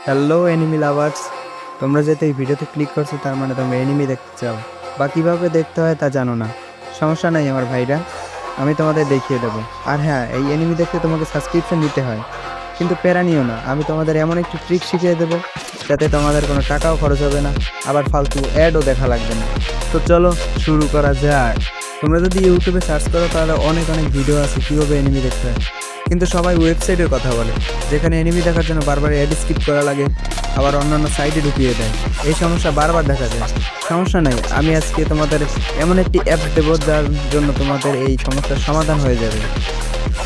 Hello enemy lovers, তোমরা যেহেতু এই ভিডিওতে ক্লিক করছো তার মানে তোমরা এনিমি দেখতে চাও বা কীভাবে দেখতে হয় তা জানো না। সমস্যা নাই আমার ভাইরা, আমি তোমাদের দেখিয়ে দেবো। আর হ্যাঁ, এই এনিমি দেখতে তোমাকে সাবস্ক্রিপশন নিতে হয়, কিন্তু প্যারা নিও না, আমি তোমাদের এমন একটি ট্রিক শিখিয়ে দেবো যাতে তোমাদের কোনো টাকাও খরচ হবে না, আবার ফালতু অ্যাডও দেখা লাগবে না। তো চলো শুরু করা যাক। তোমরা যদি ইউটিউবে সার্চ করো তাহলে অনেক অনেক ভিডিও আছে কীভাবে এনিমি দেখতে হয়, কিন্তু সবাই ওয়েবসাইটের কথা বলে, যেখানে এনিমি দেখার জন্য বারবার অ্যাড স্কিপ করা লাগে, আবার অন্যান্য সাইটে ঢুকিয়ে দেয়। এই সমস্যা বারবার দেখা যায়। সমস্যা নাই, আমি আজকে তোমাদের এমন একটি অ্যাপ দেবো যার জন্য তোমাদের এই সমস্যার সমাধান হয়ে যাবে।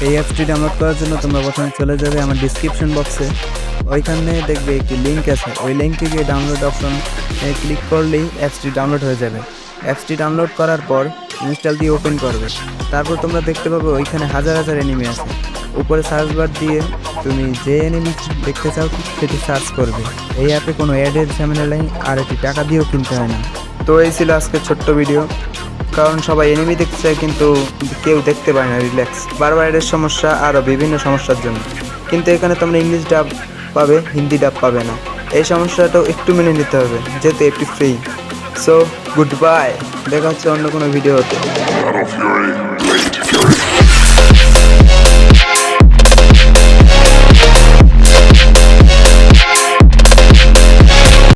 এই অ্যাপসটি ডাউনলোড করার জন্য তোমরা প্রথমে চলে যাবে আমার ডিসক্রিপশন বক্সে, ওইখানে দেখবে একটি লিঙ্ক আছে, ওই লিঙ্কে গিয়ে ডাউনলোড অপশন ক্লিক করলেই অ্যাপসটি ডাউনলোড হয়ে যাবে। অ্যাপসটি ডাউনলোড করার পর ইনস্টল দিয়ে ওপেন করবে, তারপর তোমরা দেখতে পাবে ওইখানে হাজার হাজার এনিমি আছে। উপরে সার্চ বার দিয়ে তুমি যে এনিমি দেখতে চাও সেটি সার্চ করবে। এই অ্যাপে কোনো অ্যাডের ঝামেলা নেই, আর এটি টাকা দিয়েও কিনতে হয় না। তো এই ছিল আজকের ছোট্ট ভিডিও, কারণ সবাই এনিমি দেখতে চায় কিন্তু কেউ দেখতে পায় না রিল্যাক্স, বারবার এর সমস্যা আরও বিভিন্ন সমস্যার জন্য। কিন্তু এখানে তোমরা ইংলিশ ডাব পাবে, হিন্দি ডাব পাবে না। এই সমস্যাটাও একটু মেনে নিতে হবে যেহেতু এটি ফ্রি। সো গুড বাই, দেখা হচ্ছে অন্য কোনো ভিডিওতে। Battle Fury.